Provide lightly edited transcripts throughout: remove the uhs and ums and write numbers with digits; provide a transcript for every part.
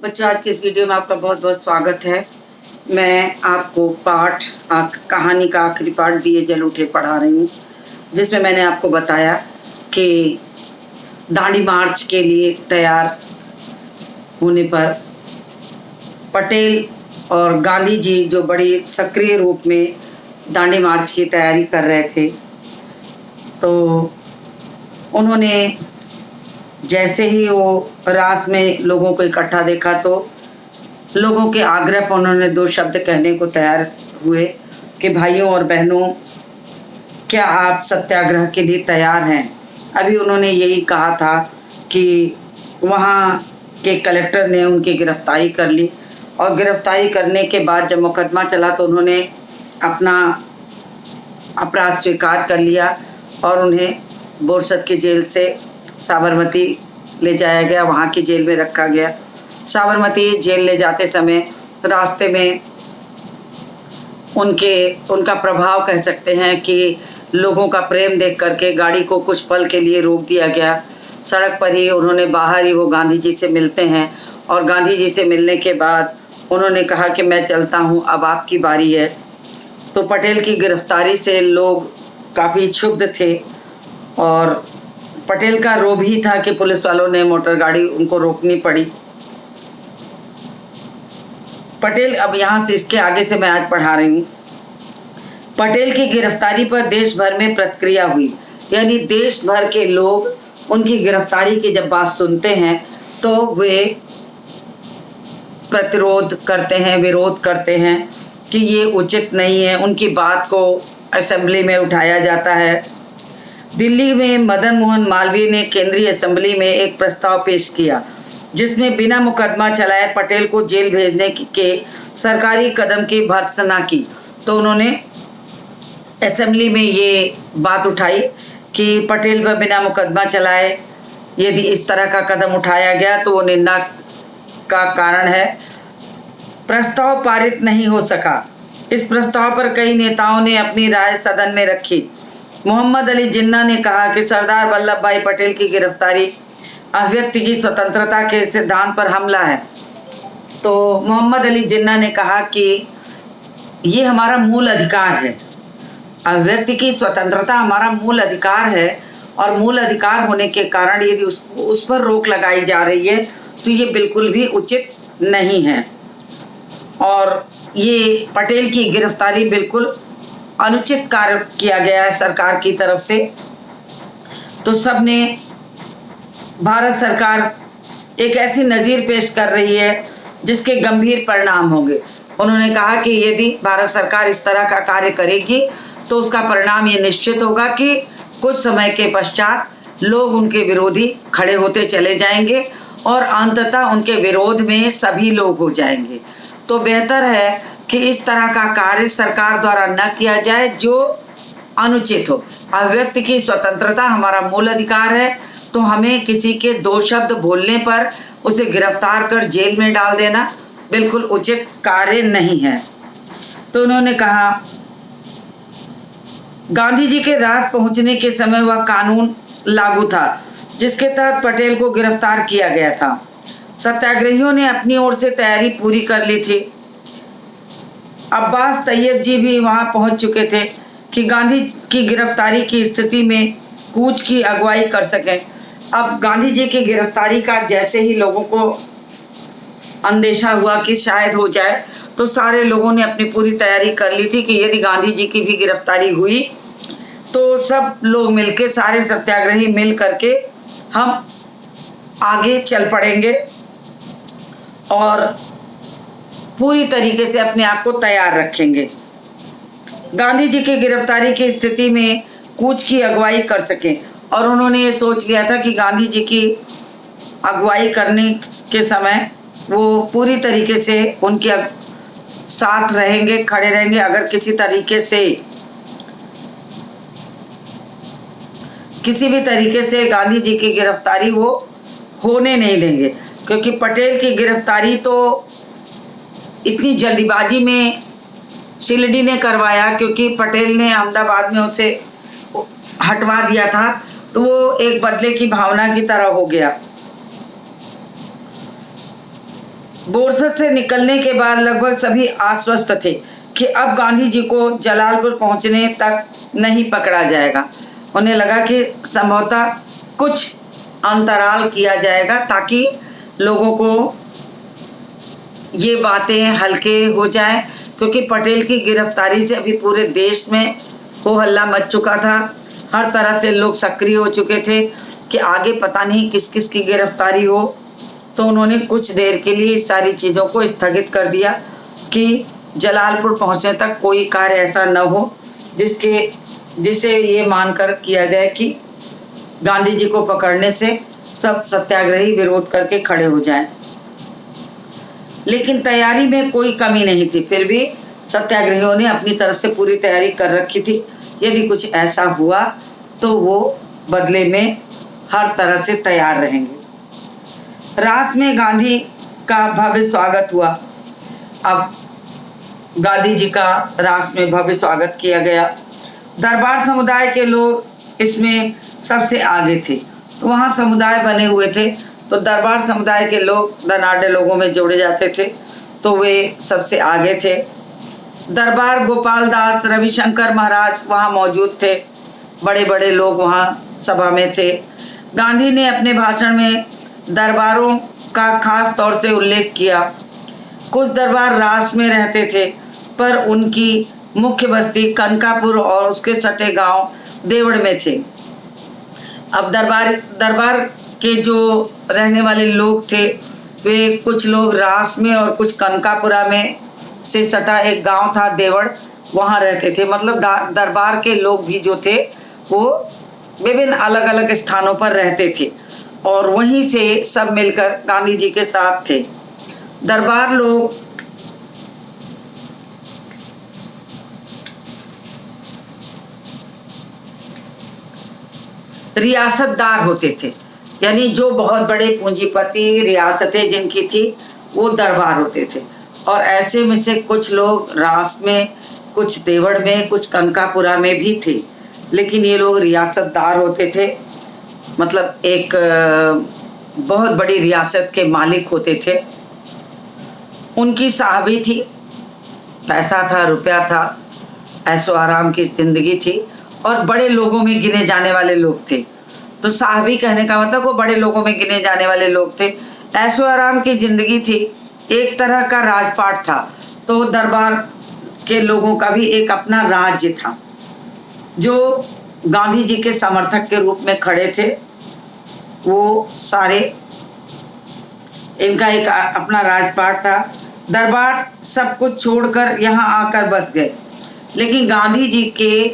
बच्चों, आज की इस वीडियो में आपका बहुत बहुत स्वागत है। मैं आपको कहानी का आखिरी पार्ट दिए जल उठे पढ़ा रही हूँ, जिसमें मैंने आपको बताया कि दांडी मार्च के लिए तैयार होने पर पटेल और गांधी जी जो बड़ी सक्रिय रूप में दांडी मार्च की तैयारी कर रहे थे, तो उन्होंने जैसे ही वो रास में लोगों को इकट्ठा देखा तो लोगों के आग्रह पर उन्होंने दो शब्द कहने को तैयार हुए कि भाइयों और बहनों, क्या आप सत्याग्रह के लिए तैयार हैं। अभी उन्होंने यही कहा था कि वहाँ के कलेक्टर ने उनकी गिरफ्तारी कर ली और गिरफ्तारी करने के बाद जब मुकदमा चला तो उन्होंने अपना अपराध स्वीकार कर लिया और उन्हें बोरसद की जेल से साबरमती ले जाया गया, वहाँ की जेल में रखा गया। साबरमती जेल ले जाते समय रास्ते में उनका प्रभाव कह सकते हैं कि लोगों का प्रेम देख करके गाड़ी को कुछ पल के लिए रोक दिया गया। सड़क पर ही उन्होंने बाहर ही वो गांधी जी से मिलते हैं और गांधी जी से मिलने के बाद उन्होंने कहा कि मैं चलता हूँ, अब आपकी बारी है। तो पटेल की गिरफ्तारी से लोग काफ़ी क्षुब्ध थे और पटेल का रोब ही था कि पुलिस वालों ने मोटर गाड़ी उनको रोकनी पड़ी। पटेल, अब यहाँ से इसके आगे से मैं आज पढ़ा रही हूँ। पटेल की गिरफ्तारी पर देश भर में प्रतिक्रिया हुई, यानी देश भर के लोग उनकी गिरफ्तारी की जब बात सुनते हैं तो वे प्रतिरोध करते हैं, विरोध करते हैं कि ये उचित नहीं है। उनकी बात को असेंबली में उठाया जाता है। दिल्ली में मदन मोहन मालवीय ने केंद्रीय असेंबली में एक प्रस्ताव पेश किया जिसमें बिना मुकदमा चलाए पटेल को जेल भेजने के सरकारी कदम की भर्त्सना की। तो उन्होंने असेंबली में ये बात उठाई कि पटेल पर बिना मुकदमा चलाए यदि इस तरह का कदम उठाया गया तो वो निंदा का कारण है। प्रस्ताव पारित नहीं हो सका। इस प्रस्ताव पर कई नेताओं ने अपनी राय सदन में रखी। मोहम्मद अली जिन्ना ने कहा कि सरदार वल्लभ भाई पटेल की गिरफ्तारी अभिव्यक्ति की स्वतंत्रता के सिद्धांत पर हमला है। तो मोहम्मद अली जिन्ना ने कहा कि ये हमारा मूल अधिकार है, अभिव्यक्ति की स्वतंत्रता हमारा मूल अधिकार है और मूल अधिकार होने के कारण यदि उस पर रोक लगाई जा रही है तो ये बिल्कुल भी उचित नहीं है और ये पटेल की गिरफ्तारी बिल्कुल अनुचित कार्य किया गया है सरकार की तरफ से। तो सबने, भारत सरकार एक ऐसी नज़ीर पेश कर रही है जिसके गंभीर परिणाम होंगे। उन्होंने कहा कि यदि भारत सरकार इस तरह का कार्य करेगी तो उसका परिणाम ये निश्चित होगा कि कुछ समय के पश्चात लोग उनके विरोधी खड़े होते चले जाएंगे और अंततः उनके विरोध में सभी लोग हो जाएंगे। तो बेहतर है कि इस तरह का कार्य सरकार द्वारा न किया जाए जो अनुचित हो। अभिव्यक्ति की स्वतंत्रता हमारा मूल अधिकार है, तो हमें किसी के दो शब्द बोलने पर उसे गिरफ्तार कर जेल में डाल देना बिल्कुल उचित कार्य नहीं है। तो उन्होंने कहा, गांधी जी के राज पहुंचने के समय वह कानून लागू था जिसके तहत पटेल को गिरफ्तार किया गया था। सत्याग्रहियों ने अपनी ओर से तैयारी पूरी कर ली थी। अब्बास तैयब जी भी वहां पहुंच चुके थे कि गांधी की गिरफ्तारी की स्थिति में कूच की अगुवाई कर सकें। अब गांधी जी की गिरफ्तारी का जैसे ही लोगों को अंदेशा हुआ कि शायद हो जाए तो सारे लोगों ने अपनी पूरी तैयारी कर ली थी कि यदि गांधी जी की भी गिरफ्तारी हुई तो सब लोग मिलके, सारे सत्याग्रही मिल करके हम आगे चल पड़ेंगे और पूरी तरीके से अपने आप को तैयार रखेंगे। गांधी जी की गिरफ्तारी की स्थिति में कूच की अगुवाई कर सकें और उन्होंने ये सोच लिया था कि गांधी जी की अगुवाई करने के समय वो पूरी तरीके से उनके साथ रहेंगे, खड़े रहेंगे। अगर किसी भी तरीके से गांधी जी की गिरफ्तारी वो होने नहीं देंगे, क्योंकि पटेल की गिरफ्तारी तो इतनी जल्दीबाजी में शिलडी ने करवाया, क्योंकि पटेल ने अहमदाबाद में उसे हटवा दिया था, तो वो एक बदले की भावना की तरह हो गया। बोरसद से निकलने के बाद लगभग सभी आश्वस्त थे कि अब गांधी जी को जलालपुर पहुंचने तक नहीं पकड़ा जाएगा। उन्हें लगा कि संभवतः कुछ अंतराल किया जाएगा ताकि लोगों को ये बातें हल्के हो जाए, क्योंकि पटेल की गिरफ्तारी से अभी पूरे देश में हो हल्ला मच चुका था। हर तरह से लोग सक्रिय हो चुके थे कि आगे पता नहीं किस किस की गिरफ्तारी हो। तो उन्होंने कुछ देर के लिए इस सारी चीज़ों को स्थगित कर दिया कि जलालपुर पहुंचने तक कोई कार्य ऐसा न हो जिसे ये मानकर किया जाए कि गांधी जी को पकड़ने से सब सत्याग्रही विरोध करके खड़े हो जाएं। लेकिन तैयारी में कोई कमी नहीं थी, फिर भी सत्याग्रहियों ने अपनी तरफ से पूरी तैयारी कर रखी थी। यदि कुछ ऐसा हुआ तो वो बदले में हर तरह से तैयार रहेंगे। रास में गांधी का भव्य स्वागत हुआ। अब गांधी जी का रास में भव्य स्वागत किया गया। दरबार समुदाय के लोग इसमें सबसे आगे थे। वहाँ समुदाय बने हुए थे, तो दरबार समुदाय के लोग धनाढ़ लोगों में जोड़े जाते थे, तो वे सबसे आगे थे। दरबार गोपाल दास, रविशंकर महाराज वहाँ मौजूद थे। बड़े बड़े लोग वहाँ सभा में थे। गांधी ने अपने भाषण में दरबारों का खास तौर से उल्लेख किया। कुछ दरबार रास में रहते थे, पर उनकी मुख्य बस्ती कनकापुर और उसके सटे गांव देवड़ में थे। अब दरबार के जो रहने वाले लोग थे, वे कुछ लोग रास में और कुछ कनकापुरा में से सटा एक गांव था देवड़, वहाँ रहते थे। मतलब दरबार के लोग भी जो थे वो विभिन्न अलग अलग स्थानों पर रहते थे और वहीं से सब मिलकर गांधी जी के साथ थे। दरबार लोग रियासतदार होते थे, यानी जो बहुत बड़े पूंजीपति रियासतें जिनकी थी वो दरबार होते थे। और ऐसे में से कुछ लोग रास में, कुछ देवड़ में, कुछ कनकापुरा में भी थे, लेकिन ये लोग रियासतदार होते थे। मतलब एक बहुत बड़ी रियासत के मालिक होते थे। उनकी साहबी थी, पैसा था, रुपया था, ऐशो आराम की जिंदगी थी और बड़े लोगों में गिने जाने वाले लोग थे। तो साहबी कहने का मतलब वो बड़े लोगों में गिने जाने वाले लोग थे। ऐशो आराम की जिंदगी थी, एक तरह का राजपाट था। तो दरबार के लोगों का भी एक अपना राज्य था, जो गांधी जी के समर्थक के रूप में खड़े थे। वो सारे, इनका एक अपना राजपाट था। दरबार सब कुछ छोड़कर यहाँ आकर बस गए, लेकिन गांधी जी के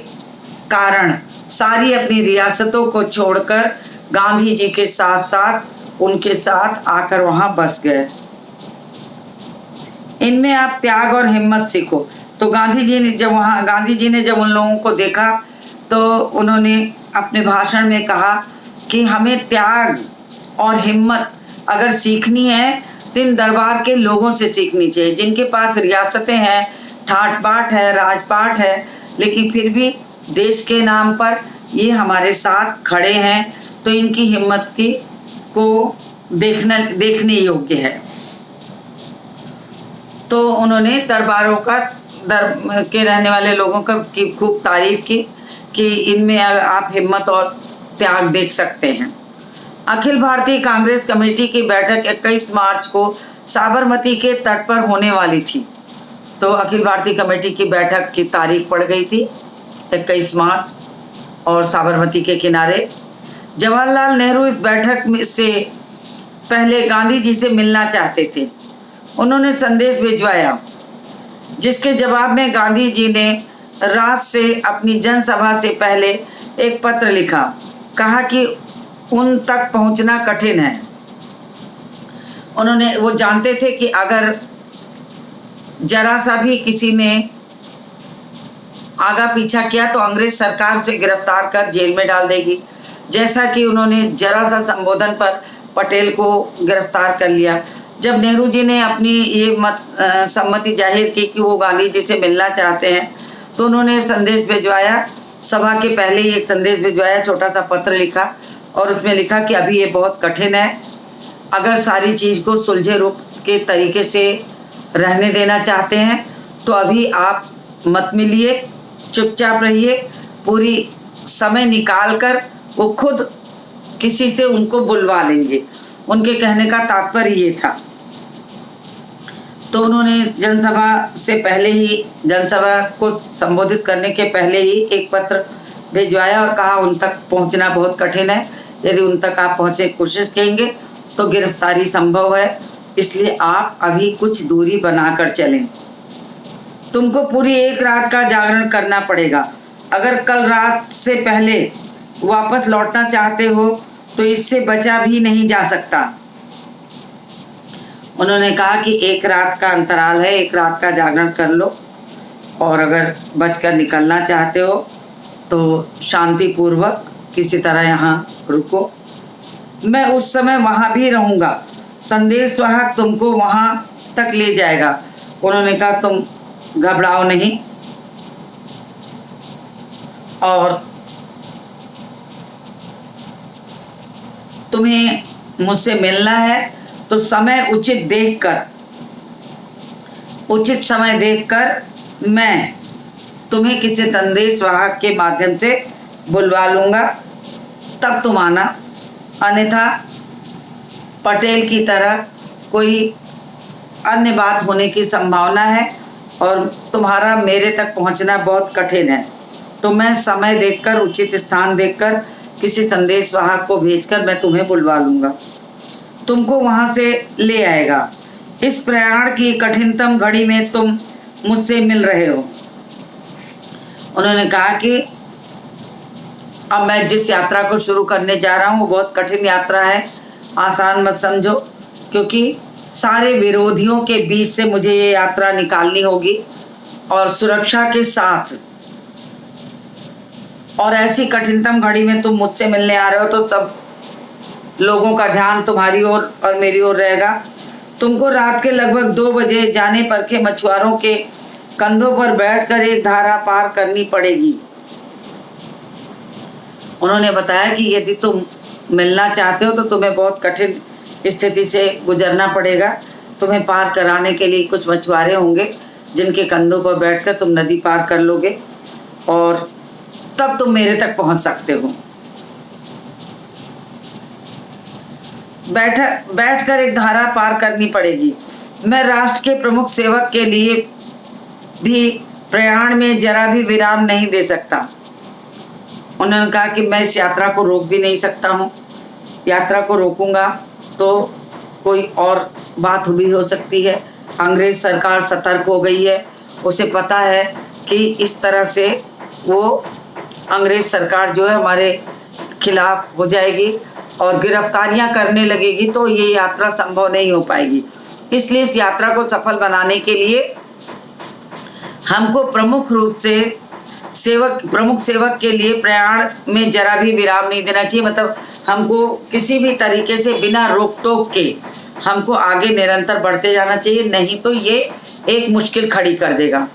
कारण सारी अपनी रियासतों को छोड़कर गांधी जी के साथ साथ उनके साथ आकर वहाँ बस गए। इनमें आप त्याग और हिम्मत सीखो। तो गांधी जी ने जब उन लोगों को देखा तो उन्होंने अपने भाषण में कहा कि हमें त्याग और हिम्मत अगर सीखनी है तो इन दरबार के लोगों से सीखनी चाहिए, जिनके पास रियासतें हैं, ठाट बाट है, राजपाट है, लेकिन फिर भी देश के नाम पर ये हमारे साथ खड़े हैं। तो इनकी हिम्मत को देखने योग्य है। तो उन्होंने दरबारों के रहने वाले लोगों की खूब तारीफ की कि इनमें आप हिम्मत और त्याग देख सकते हैं। अखिल भारतीय कांग्रेस कमेटी की बैठक 21 मार्च को साबरमती के तट पर होने वाली थी। तो अखिल भारतीय कमेटी की बैठक की तारीख पड़ गई थी 21 मार्च और साबरमती के किनारे। जवाहरलाल नेहरू इस बैठक से पहले गांधी जी से मिलना चाहते थे। उन्होंने संदेश भिजवाया, जिसके जवाब में गांधी जी ने रात से अपनी जनसभा से पहले एक पत्र लिखा। कहा कि उन तक पहुंचना कठिन है। वो जानते थे कि अगर जरा सा भी किसी ने आगा पीछा किया तो अंग्रेज सरकार से गिरफ्तार कर जेल में डाल देगी। जैसा कि उन्होंने जरा सा संबोधन पर पटेल को गिरफ्तार कर लिया। जब नेहरू जी ने अपनी ये सम्मति जाहिर की कि वो गांधी जी से मिलना चाहते हैं, तो उन्होंने संदेश भिजवाया। सभा के पहले ही एक संदेश भिजवाया, छोटा सा पत्र लिखा और उसमें लिखा कि अभी ये बहुत कठिन है, अगर सारी चीज़ को सुलझे रूप के तरीके से रहने देना चाहते हैं तो अभी आप मत मिलिए, चुपचाप रहिए। पूरी समय निकाल कर वो खुद किसी से उनको बुलवा लेंगे। उनके कहने का तात्पर्य ये था। तो उन्होंने जनसभा से पहले ही, जनसभा को संबोधित करने के पहले ही एक पत्र भिजवाया और कहा उन तक पहुंचना बहुत कठिन है, यदि उन तक आप पहुंचे कोशिश करेंगे तो गिरफ्तारी संभव है, इसलिए आप अभी कुछ दूरी बनाकर चलें। तुमको पूरी एक रात का जागरण करना पड़ेगा। अगर कल रात से पहले वापस लौटना चाहते हो तो इससे बचा भी नहीं जा सकता। उन्होंने कहा कि एक रात का अंतराल है, एक रात का जागरण कर लो और अगर बचकर निकलना चाहते हो तो शांतिपूर्वक किसी तरह यहाँ रुको। मैं उस समय वहाँ भी रहूँगा, संदेशवाहक तुमको वहाँ तक ले जाएगा। उन्होंने कहा तुम घबराओ नहीं और तुम्हें मुझसे मिलना है तो उचित समय देखकर मैं तुम्हें किसी संदेशवाहक के माध्यम से बुलवा लूँगा, तब तुम आना। अन्यथा पटेल की तरह कोई अन्य बात होने की संभावना है और तुम्हारा मेरे तक पहुंचना बहुत कठिन है। तो मैं समय देखकर, उचित स्थान देखकर किसी संदेशवाहक को भेजकर मैं तुम्हें बुलवा लूँगा, तुमको वहाँ से ले आएगा। इस प्रयाण की कठिनतम घड़ी में तुम मुझसे मिल रहे हो। उन्होंने कहा कि अब मैं जिस यात्रा को शुरू करने जा रहा हूँ वो बहुत कठिन यात्रा है, आसान मत समझो, क्योंकि सारे विरोधियों के बीच से मुझे ये यात्रा निकालनी होगी और सुरक्षा के साथ। और ऐसी कठिनतम घड़ी में तुम मुझसे मिलने आ रहे हो तो सब लोगों का ध्यान तुम्हारी ओर और मेरी ओर रहेगा। तुमको रात के लगभग 2 बजे जाने पर के मछुआरों के कंधों पर बैठकर एक धारा पार करनी पड़ेगी। उन्होंने बताया कि यदि तुम मिलना चाहते हो तो तुम्हें बहुत कठिन स्थिति से गुजरना पड़ेगा। तुम्हें पार कराने के लिए कुछ मछुआरे होंगे जिनके कंधों पर बैठकर तुम नदी पार कर लोगे और तब तुम मेरे तक पहुंच सकते हो। बैठकर एक धारा पार करनी पड़ेगी। मैं राष्ट्र के प्रमुख सेवक के लिए भी प्रयाण में जरा भी विराम नहीं दे सकता। उन्होंने कहा कि मैं इस यात्रा को रोक भी नहीं सकता हूँ। यात्रा को रोकूंगा तो कोई और बात भी हो सकती है। अंग्रेज सरकार सतर्क हो गई है, उसे पता है कि इस तरह से वो अंग्रेज सरकार जो है हमारे खिलाफ हो जाएगी और गिरफ्तारियां करने लगेगी, तो ये यात्रा संभव नहीं हो पाएगी। इसलिए इस यात्रा को सफल बनाने के लिए हमको प्रमुख सेवक के लिए प्रयाण में जरा भी विराम नहीं देना चाहिए। मतलब हमको किसी भी तरीके से बिना रोक टोक के हमको आगे निरंतर बढ़ते जाना चाहिए, नहीं तो ये एक मुश्किल खड़ी कर देगा।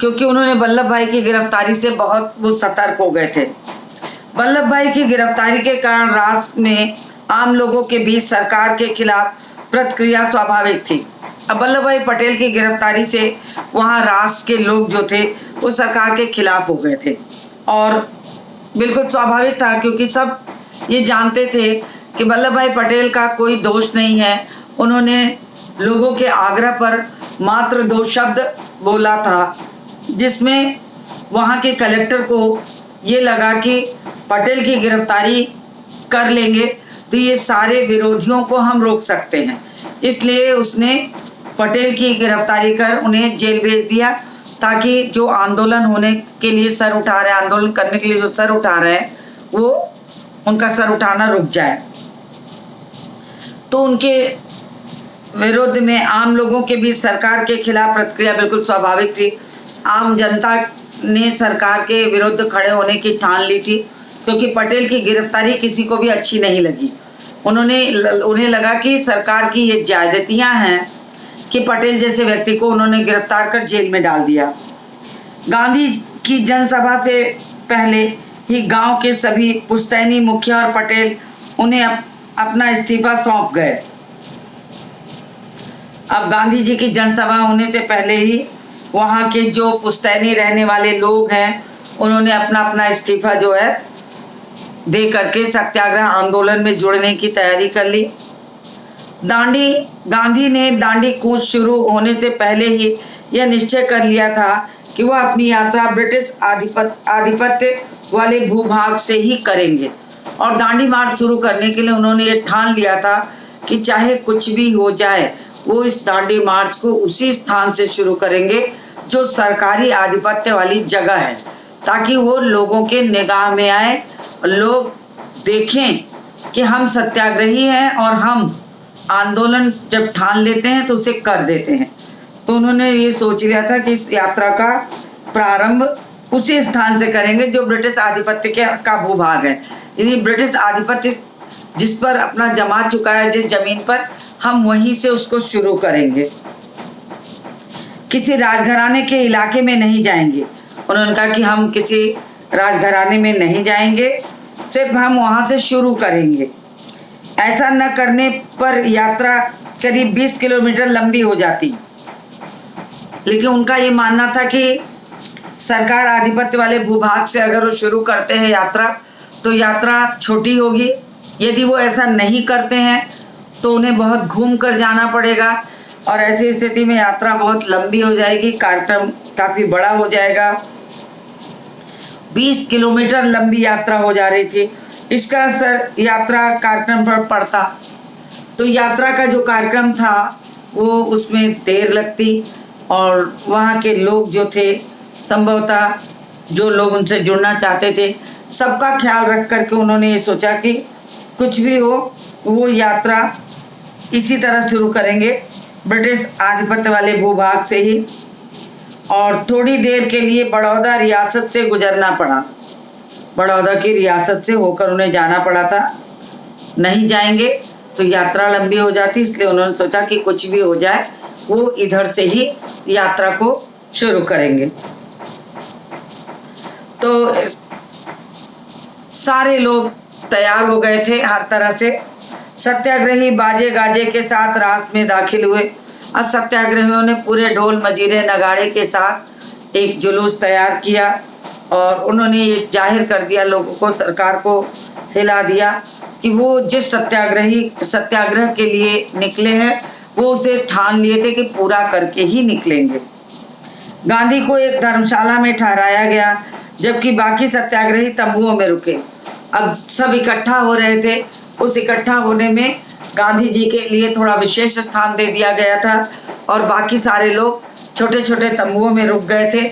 क्योंकि उन्होंने वल्लभ भाई की गिरफ्तारी से बहुत वो सतर्क हो गए थे। वल्लभ भाई की गिरफ्तारी के कारण राष्ट्र में आम लोगों के बीच सरकार के खिलाफ प्रतिक्रिया स्वाभाविक थी। अब वल्लभ भाई पटेल की गिरफ्तारी से वहाँ राष्ट्र के लोग जो थे वो सरकार के खिलाफ हो गए थे और बिल्कुल स्वाभाविक था, क्योंकि सब ये जानते थे कि वल्लभ भाई पटेल का कोई दोष नहीं है। उन्होंने लोगों के आग्रह पर मात्र 2 शब्द बोला था, जिसमें वहाँ के कलेक्टर को ये लगा कि पटेल की गिरफ्तारी कर लेंगे तो ये सारे विरोधियों को हम रोक सकते हैं। इसलिए उसने पटेल की गिरफ्तारी कर उन्हें जेल भेज दिया, ताकि जो आंदोलन होने के लिए सर उठा रहे, आंदोलन करने के लिए जो सर उठा रहे हैं, वो उनका सर उठाना रुक जाए। तो उनके विरोध में आम लोगों के बीच सरकार के खिलाफ प्रतिक्रिया बिल्कुल स्वाभाविक थी। आम जनता ने सरकार के विरुद्ध खड़े होने की ठान ली थी, क्योंकि पटेल की गिरफ्तारी किसी को भी अच्छी नहीं लगी। उन्हें लगा कि सरकार की ये ज्यादतियां हैं कि पटेल जैसे व्यक्ति को उन्होंने गिरफ्तार कर जेल में डाल दिया। गांधी की जनसभा से पहले ही गांव के सभी पुश्तैनी मुखिया और पटेल उन्हें अपना इस्तीफा सौंप गए। अब गांधी जी की जनसभा होने से पहले ही वहाँ के जो पुश्तैनी रहने वाले लोग हैं उन्होंने अपना अपना इस्तीफा जो है दे करके सत्याग्रह आंदोलन में जुड़ने की तैयारी कर ली। गांधी ने दांडी कूच शुरू होने से पहले ही यह निश्चय कर लिया था कि वह अपनी यात्रा ब्रिटिश आधिपत्य वाले भूभाग से ही करेंगे और दांडी मार्च शुरू करने के लिए उन्होंने ये ठान लिया था कि चाहे कुछ भी हो जाए वो इस दांडी मार्च को उसी स्थान से शुरू करेंगे जो सरकारी आधिपत्य वाली जगह है, ताकि वो लोगों के निगाह में आए और लोग देखें कि हम सत्याग्रही हैं और हम आंदोलन जब ठान लेते हैं तो उसे कर देते हैं। तो उन्होंने ये सोच लिया था कि इस यात्रा का प्रारंभ उसी स्थान से करेंगे जो ब्रिटिश आधिपत्य का भूभाग है, यानी ब्रिटिश आधिपत्य जिस पर अपना जमा चुका है जिस जमीन पर, हम वहीं से उसको शुरू करेंगे। किसी राजघराने के इलाके में नहीं जाएंगे। उन्होंने कहा कि हम किसी राजघराने में नहीं जाएंगे, सिर्फ हम वहां से शुरू करेंगे। ऐसा न करने पर यात्रा करीब 20 किलोमीटर लंबी हो जाती, लेकिन उनका ये मानना था कि सरकार आधिपत्य वाले भूभाग से अगर वो शुरू करते हैं यात्रा तो यात्रा छोटी होगी। यदि वो ऐसा नहीं करते हैं तो उन्हें बहुत घूम कर जाना पड़ेगा और ऐसी स्थिति में यात्रा बहुत लंबी हो जाएगी, कार्यक्रम काफी बड़ा हो जाएगा। 20 किलोमीटर लंबी यात्रा हो जा रही थी। इसका असर यात्रा कार्यक्रम पर पड़ता तो यात्रा का जो कार्यक्रम था वो उसमें देर लगती और वहाँ के लोग जो थे, संभवतः जो लोग उनसे जुड़ना चाहते थे, सबका ख्याल रख करके उन्होंने ये सोचा कि कुछ भी हो वो यात्रा इसी तरह शुरू करेंगे ब्रिटिश आधिपत्य वाले भूभाग से ही। और थोड़ी देर के लिए बड़ौदा रियासत से गुजरना पड़ा, बड़ौदा की रियासत से होकर उन्हें जाना पड़ा था। नहीं जाएंगे तो यात्रा लंबी हो जाती, इसलिए उन्होंने सोचा कि कुछ भी हो जाए वो इधर से ही यात्रा को शुरू करेंगे। तो सारे लोग तैयार हो गए थे हर तरह से। सत्याग्रही बाजे गाजे के साथ रास में दाखिल हुए। अब सत्याग्रहियों ने पूरे ढोल मजीरे नगाड़े के साथ एक जुलूस तैयार किया और उन्होंने ये जाहिर कर दिया लोगों को, सरकार को हिला दिया कि वो जिस सत्याग्रह के लिए निकले हैं वो उसे ठान लिए थे कि पूरा करके ही निकलेंगे। गांधी को एक धर्मशाला में ठहराया गया जबकि बाकी सत्याग्रही तंबुओं में रुके। अब सब इकट्ठा हो रहे थे, उस इकट्ठा होने में गांधी जी के लिए थोड़ा विशेष स्थान दे दिया गया था और बाकी सारे लोग छोटे छोटे तंबुओं में रुक गए थे।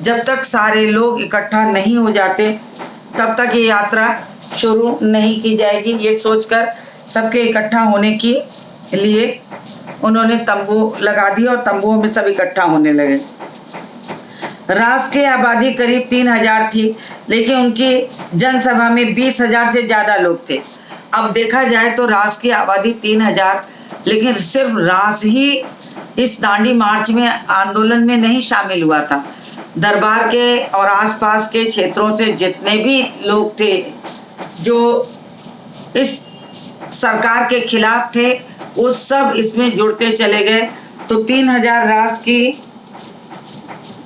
जब तक सारे लोग इकट्ठा नहीं हो जाते तब तक ये यात्रा शुरू नहीं की जाएगी। ये सोचकर सबके इकट्ठा होने के लिए उन्होंने तंबू लगा दिया और तंबुओं में सब इकट्ठा होने लगे। रास की आबादी करीब 3000 थी, लेकिन उनकी जनसभा में 20,000 से ज़्यादा लोग थे। अब देखा जाए तो रास की आबादी 3000, लेकिन सिर्फ रास ही इस दांडी मार्च में आंदोलन में नहीं शामिल हुआ था। दरबार के और आसपास के क्षेत्रों से जितने भी लोग थे जो इस सरकार के खिलाफ थे वो सब इसमें जुड़ते चले गए। तो 3000 रास की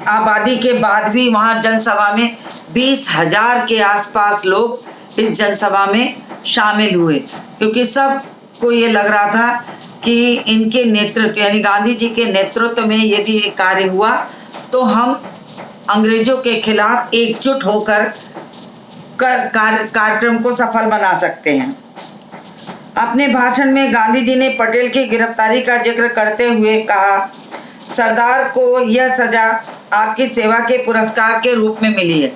आबादी के बाद भी वहाँ जनसभा में 20,000 के आसपास लोग इस जनसभा में शामिल हुए, क्योंकि सबको ये लग रहा था कि इनके नेतृत्व यानी गांधी जी के नेतृत्व में यदि ये कार्य हुआ तो हम अंग्रेजों के खिलाफ एकजुट होकर कार्यक्रम को सफल बना सकते हैं। अपने भाषण में गांधी जी ने पटेल की गिरफ्तारी का जिक्र करते हुए कहा, सरदार को यह सजा आपकी सेवा के पुरस्कार के रूप में मिली है।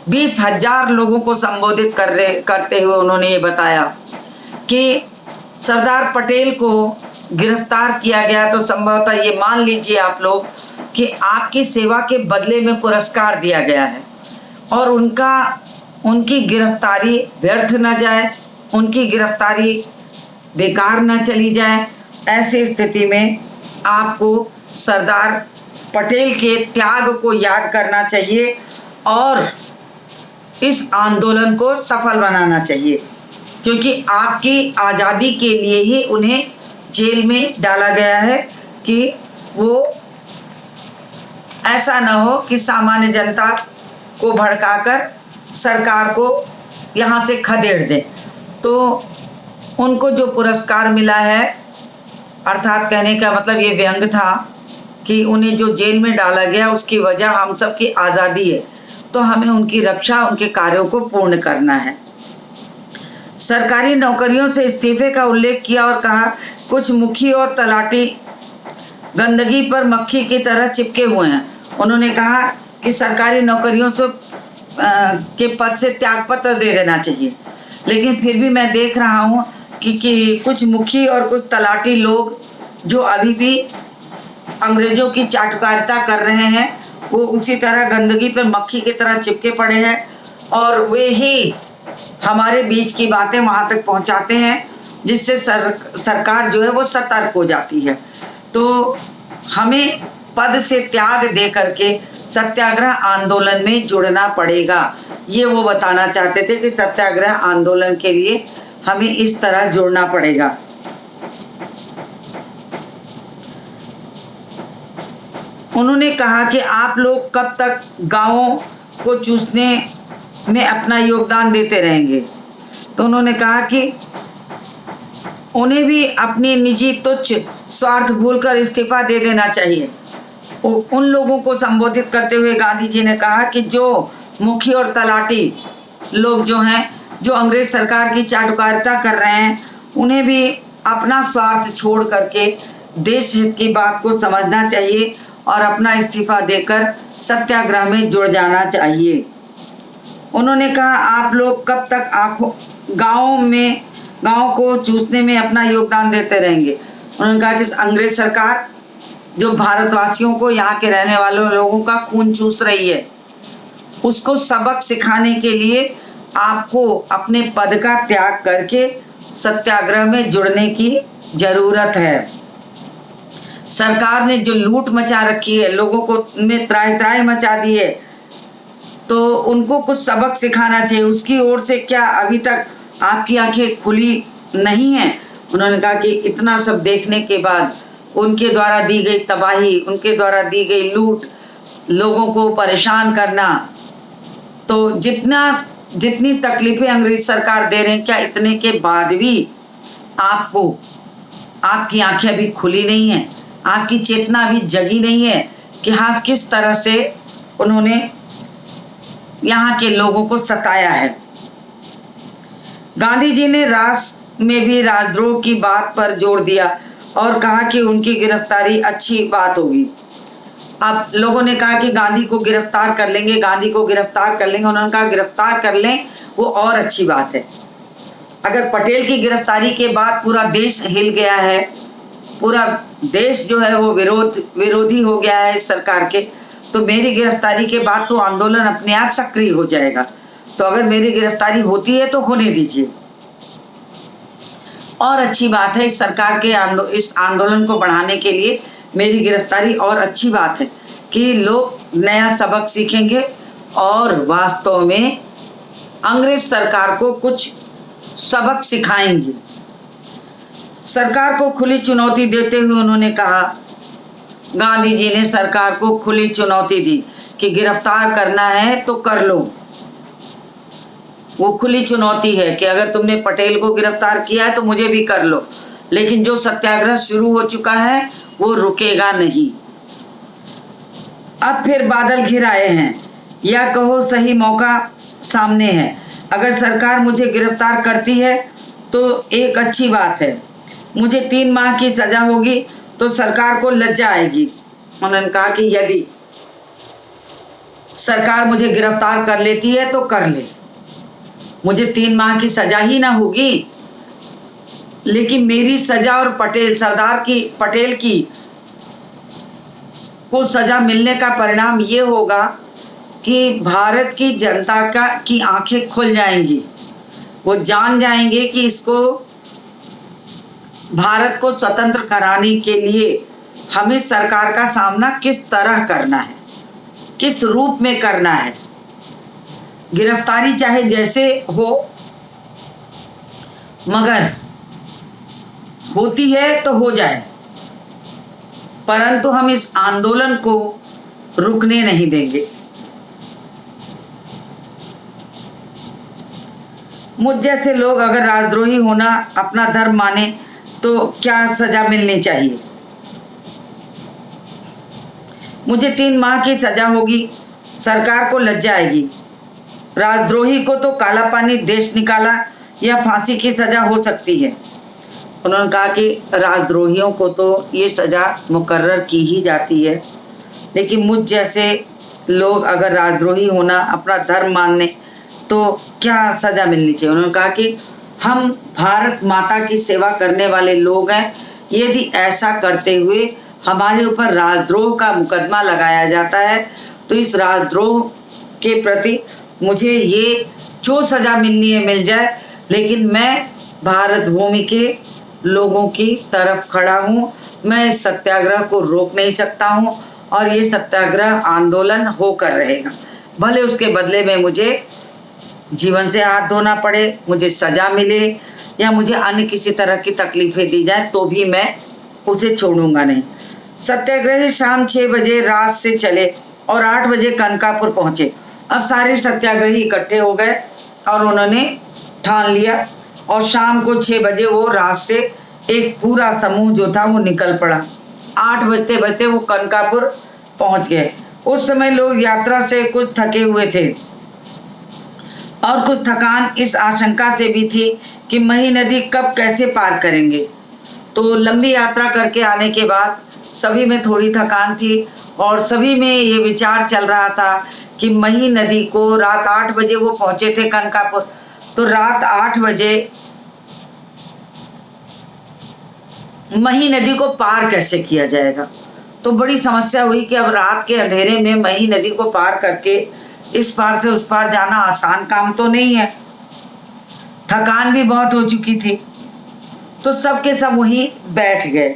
20,000 लोगों को संबोधित करते हुए उन्होंने ये बताया कि सरदार पटेल को गिरफ्तार किया गया तो संभवतः ये मान लीजिए आप लोग कि आपकी सेवा के बदले में पुरस्कार दिया गया है और उनकी गिरफ्तारी व्यर्थ न जाए, उनकी गिरफ्तारी बेकार न चली जाए। ऐसी स्थिति में आपको सरदार पटेल के त्याग को याद करना चाहिए और इस आंदोलन को सफल बनाना चाहिए, क्योंकि आपकी आज़ादी के लिए ही उन्हें जेल में डाला गया है कि वो ऐसा न हो कि सामान्य जनता को भड़काकर सरकार को यहाँ से खदेड़ दें। तो उनको जो पुरस्कार मिला है, अर्थात कहने का मतलब ये व्यंग था कि उन्हें जो जेल में डाला गया उसकी वजह हम सब की आज़ादी है, तो हमें उनकी रक्षा, उनके कार्यों को पूर्ण करना है। सरकारी नौकरियों से इस्तीफे का उल्लेख किया और कहा कुछ मुखी और तलाटी गंदगी पर मक्खी की तरह चिपके हुए हैं। उन्होंने कहा कि सरकारी नौकरियों से के पद से त्यागपत्र दे देना चाहिए, लेकिन फिर भी मैं देख रहा हूँ कि कुछ मुखी और कुछ तलाटी लोग जो अभी भी अंग्रेजों की चाटुकारिता कर रहे हैं, वो उसी तरह गंदगी पर मक्खी की तरह चिपके पड़े हैं और वे ही हमारे बीच की बातें वहाँ तक पहुँचाते हैं, जिससे सरकार जो है वो सतर्क हो जाती है। तो हमें पद से त्याग दे करके सत्याग्रह आंदोलन में जुड़ना पड़ेगा। ये वो बताना चाहते थे कि सत्याग्रह आंदोलन के लिए हमें इस तरह जुड़ना पड़ेगा। उन्होंने कहा कि आप लोग कब तक गांवों को चूसने में अपना योगदान देते रहेंगे। तो उन्होंने कहा कि उन्हें भी अपनी निजी तुच्छ स्वार्थ भूलकर इस्तीफा दे देना चाहिए। उन लोगों को संबोधित करते हुए गांधी जी ने कहा कि जो मुखी और तलाटी लोग जो हैं, जो अंग्रेज सरकार की चाटुकारिता कर रहे हैं, उन्हें भी अपना स्वार्थ छोड़ करके देश हित की बात को समझना चाहिए और अपना इस्तीफा देकर सत्याग्रह में जुड़ जाना चाहिए। उन्होंने कहा आप लोग कब तक गाँव को चूसने में अपना योगदान देते रहेंगे। उन्होंने कहा कि अंग्रेज सरकार जो भारतवासियों को, यहाँ के रहने वालों लोगों का खून चूस रही है, उसको सबक सिखाने के लिए आपको अपने पद का त्याग करके सत्याग्रह में जुड़ने की जरूरत है। सरकार ने जो लूट मचा रखी है, लोगों को में त्राही मचा दी है, तो उनको कुछ सबक सिखाना चाहिए। उसकी ओर से क्या अभी तक आपकी आंखें खुली नहीं हैं? उन्होंने कहा कि इतना सब देखने के बाद, उनके द्वारा दी गई तबाही, उनके द्वारा दी गई लूट, लोगों को परेशान करना, तो जितनी तकलीफें अंग्रेज सरकार दे रहे हैं, क्या इतने के बाद भी आपकी आंखें अभी खुली नहीं है, आपकी चेतना अभी जगी नहीं है कि हाँ किस तरह से उन्होंने यहाँ के लोगों को सताया है। गांधी जी ने राष्ट्र में भी राजद्रोह की बात पर जोर दिया और कहा कि उनकी गिरफ्तारी अच्छी बात होगी। अब लोगों ने कहा कि गांधी को गिरफ्तार कर लेंगे, गांधी को गिरफ्तार कर लेंगे। उन्होंने कहा गिरफ्तार कर लें वो और अच्छी बात है। अगर पटेल की गिरफ्तारी के बाद पूरा देश हिल गया है, पूरा देश जो है वो विरोधी हो गया है इस सरकार के, तो मेरी गिरफ्तारी के बाद तो आंदोलन अपने आप सक्रिय हो जाएगा। तो अगर मेरी गिरफ्तारी होती है तो होने दीजिए, और अच्छी बात है। इस सरकार के इस आंदोलन को बढ़ाने के लिए मेरी गिरफ्तारी और अच्छी बात है कि लोग नया सबक सीखेंगे और वास्तव में अंग्रेज सरकार को कुछ सबक सिखाएंगे। सरकार को खुली चुनौती देते हुए उन्होंने कहा, गांधी जी ने सरकार को खुली चुनौती दी कि गिरफ्तार करना है तो कर लो। वो खुली चुनौती है कि अगर तुमने पटेल को गिरफ्तार किया है तो मुझे भी कर लो, लेकिन जो सत्याग्रह शुरू हो चुका है वो रुकेगा नहीं। अब फिर बादल घिर आए हैं, या कहो सही मौका सामने है। अगर सरकार मुझे गिरफ्तार करती है तो एक अच्छी बात है, मुझे 3 माह की सजा होगी तो सरकार को लज्जा आएगी। उन्होंने कहा कि यदि सरकार मुझे गिरफ्तार कर लेती है तो कर ले, मुझे 3 माह की सजा ही ना होगी, लेकिन मेरी सजा और पटेल की को सजा मिलने का परिणाम ये होगा कि भारत की जनता की आंखें खुल जाएंगी। वो जान जाएंगे कि इसको भारत को स्वतंत्र कराने के लिए हमें सरकार का सामना किस तरह करना है, किस रूप में करना है। गिरफ्तारी चाहे जैसे हो, मगर होती है तो हो जाए, परंतु हम इस आंदोलन को रुकने नहीं देंगे। मुझ जैसे लोग अगर राजद्रोही होना अपना धर्म माने तो क्या सजा मिलनी चाहिए? मुझे 3 माह की सजा होगी, सरकार को लज्जा आएगी। राजद्रोही को तो काला पानी देश निकाला या फांसी की सजा हो सकती है। उन्होंने कहा कि राजद्रोहियों को तो ये सजा मुकर्रर की ही जाती है, लेकिन मुझ जैसे लोग अगर राजद्रोही होना अपना धर्म मानने तो क्या सजा मिलनी चाहिए? उन्होंने कहा कि हम भारत माता की सेवा करने वाले लोग हैं, यदि ऐसा करते हुए हमारे ऊपर राजद्रोह का मुकदमा लगाया जाता है तो इस राजद्रोह के प्रति मुझे ये जो सजा मिलनी है मिल जाए, लेकिन मैं भारत भूमि के लोगों की तरफ खड़ा हूँ। मैं इस सत्याग्रह को रोक नहीं सकता हूँ और ये सत्याग्रह आंदोलन होकर रहेगा, भले उसके बदले में मुझे जीवन से हाथ धोना पड़े, मुझे सजा मिले या मुझे अन्य किसी तरह की तकलीफें दी जाए, तो भी मैं उसे छोड़ूंगा नहीं। सत्याग्रही शाम 6 बजे रात से चले और 8 बजे कनकापुर पहुंचे। अब सारे सत्याग्रही इकट्ठे हो गए और उन्होंने ठान लिया और शाम को 6 बजे वो रात से एक पूरा समूह जो था वो निकल पड़ा। 8 बजते बजते वो कनकापुर पहुंच गए। उस समय लोग यात्रा से कुछ थके हुए थे और कुछ थकान इस आशंका से भी थी कि मही नदी कब कैसे पार करेंगे। तो लंबी यात्रा करके आने के बाद सभी में थोड़ी थकान थी और सभी में ये विचार चल रहा था कि मही नदी को रात 8 बजे वो पहुंचे थे कनकापुर, तो रात 8 बजे मही नदी को पार कैसे किया जाएगा। तो बड़ी समस्या हुई कि अब रात के अंधेरे में मही नदी को पार करके इस पार से उस पार जाना आसान काम तो नहीं है। थकान भी बहुत हो चुकी थी, तो सब के सब वहीं बैठ गए।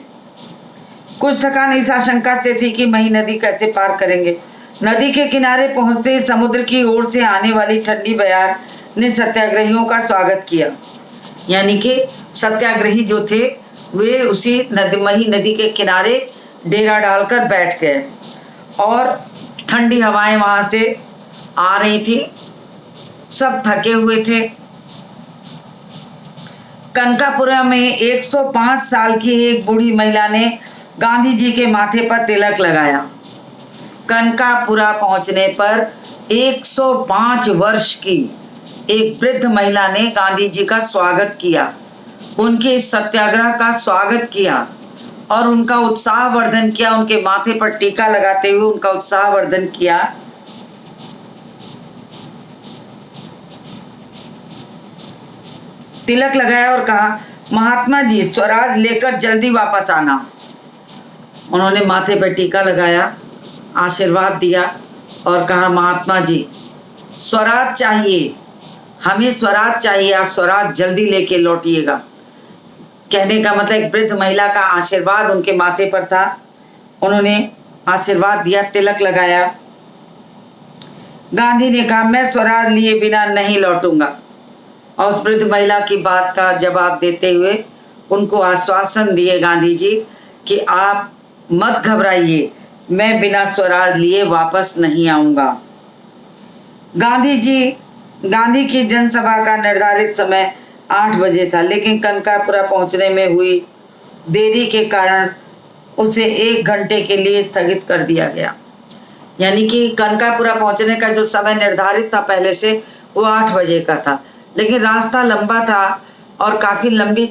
कुछ थकान इस आशंका से थी कि मही नदी कैसे पार करेंगे। नदी के किनारे पहुंचते ही समुद्र की ओर से आने वाली ठंडी बयार ने सत्याग्रहियों का स्वागत किया। यानी कि सत्याग्रही जो थे वे उसी मही नदी के किनारे डेरा डालकर बैठ गए और ठंडी हवाएं वहां से आ रही थी। सब थके हुए थे। कनकापुरा में 105 साल की एक बूढ़ी महिला ने गांधी जी के माथे पर तिलक लगाया। कनकापुरा पहुंचने पर 105 वर्ष की एक वृद्ध महिला ने गांधी जी का स्वागत किया, उनके सत्याग्रह का स्वागत किया और उनका उत्साहवर्धन किया। उनके माथे पर टीका लगाते हुए उनका उत्साहवर्धन किया। तिलक लगाया और कहा, महात्मा जी स्वराज लेकर जल्दी वापस आना। उन्होंने माथे पर टीका लगाया, आशीर्वाद दिया और कहा, महात्मा जी स्वराज चाहिए, हमें स्वराज चाहिए, आप स्वराज जल्दी लेके लौटिएगा। कहने का मतलब एक वृद्ध महिला का आशीर्वाद उनके माथे पर था। उन्होंने आशीर्वाद दिया, तिलक लगाया। गांधी ने कहा, मैं स्वराज लिए बिना नहीं लौटूंगा। और उस वृद्ध महिला की बात का जवाब देते हुए उनको आश्वासन दिए गांधी जी कि आप मत घबराइए, मैं बिना स्वराज लिए वापस नहीं आऊंगा। गांधी की जनसभा का निर्धारित समय 8 बजे था, लेकिन कनकापुरा पहुंचने में हुई देरी के कारण उसे 1 घंटे के लिए स्थगित कर दिया गया। यानी कि कनकापुरा पहुंचने का जो समय निर्धारित था पहले से वो 8 बजे का था, लेकिन रास्ता लंबा था और काफ़ी लंबी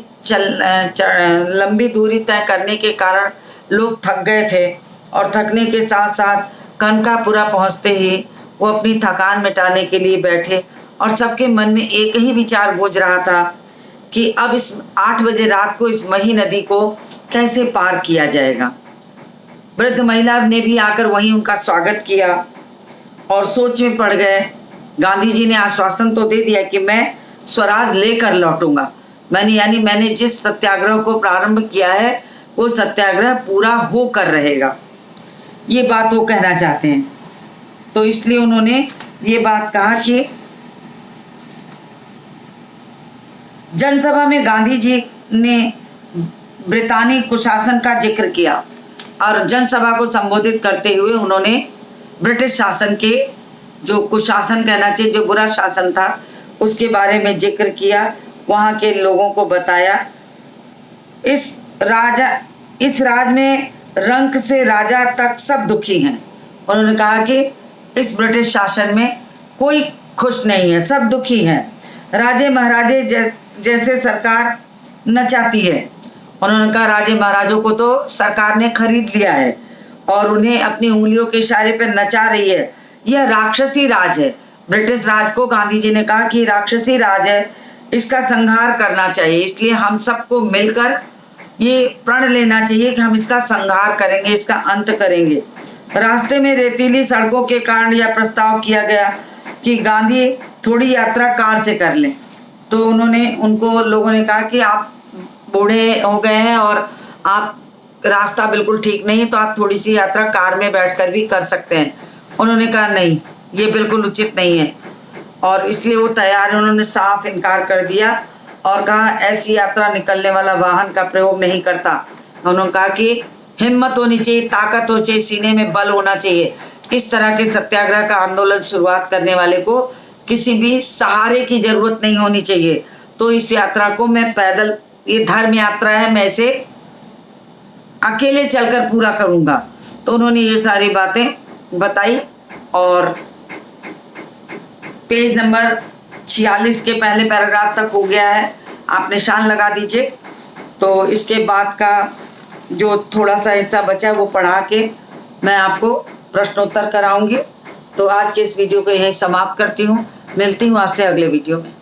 दूरी तय करने के कारण लोग थक गए थे और थकने के साथ साथ कनकापुरा पहुंचते ही वो अपनी थकान मिटाने के लिए बैठे और सबके मन में एक ही विचार गूंज रहा था कि अब इस 8 बजे रात को इस मही नदी को कैसे पार किया जाएगा। वृद्ध महिला ने भी आकर वहीं उनका स्वागत किया और सोच में पड़ गए। गांधी जी ने आश्वासन तो दे दिया कि मैं स्वराज लेकर लौटूंगा, मैंने जिस सत्याग्रह को प्रारंभ किया है वो सत्याग्रह पूरा होकर रहेगा, ये बात वो कहना चाहते हैं। तो इसलिए उन्होंने ये बात कहा कि जनसभा में गांधी जी ने ब्रितानी कुशासन का जिक्र किया और जनसभा को संबोधित करते हुए उन्होंने ब्रिटिश शासन के जो कुशासन कहना चाहिए, जो बुरा शासन था, उसके बारे में जिक्र किया, वहाँ के लोगों को बताया। इस राज में रंक से राजा तक सब दुखी हैं। उन्होंने कहा कि इस ब्रिटिश शासन में कोई खुश नहीं है, सब दुखी हैं। राजे महाराजे जैसे सरकार नचाती है। उन्होंने कहा राजे महाराजों को तो सरकार ने खरीद लिया है और उन्हें अपनी उंगलियों के इशारे पर नचा रही है। यह राक्षसी राज है। ब्रिटिश राज को गांधी जी ने कहा कि राक्षसी राज है, इसका संहार करना चाहिए। इसलिए हम सबको मिलकर ये प्रण लेना चाहिए कि हम इसका संहार करेंगे, इसका अंत करेंगे। रास्ते में रेतीली सड़कों के कारण यह प्रस्ताव किया गया कि गांधी थोड़ी यात्रा कार से कर लें। तो लोगों ने कहा कि आप बूढ़े हो गए हैं और आप रास्ता बिल्कुल ठीक नहीं है, तो आप थोड़ी सी यात्रा कार में बैठकर भी कर सकते हैं। उन्होंने कहा नहीं, ये बिल्कुल उचित नहीं है, और इसलिए वो तैयार, उन्होंने साफ इनकार कर दिया और कहा ऐसी यात्रा निकलने वाला वाहन का प्रयोग नहीं करता। उन्होंने कहा कि हिम्मत होनी चाहिए, ताकत होनी चाहिए, सीने में बल होना चाहिए। इस तरह के सत्याग्रह का आंदोलन शुरुआत करने वाले को किसी भी सहारे की जरूरत नहीं होनी चाहिए। तो इस यात्रा को मैं पैदल, ये धर्म यात्रा है, मैं इसे अकेले चलकर पूरा करूंगा। तो उन्होंने ये सारी बातें बताई और पेज नंबर 46 के पहले पैराग्राफ तक हो गया है, आप निशान लगा दीजिए। तो इसके बाद का जो थोड़ा सा हिस्सा बचा है वो पढ़ा के मैं आपको प्रश्नोत्तर कराऊंगी। तो आज के इस वीडियो को यहीं समाप्त करती हूँ। मिलती हूँ आपसे अगले वीडियो में।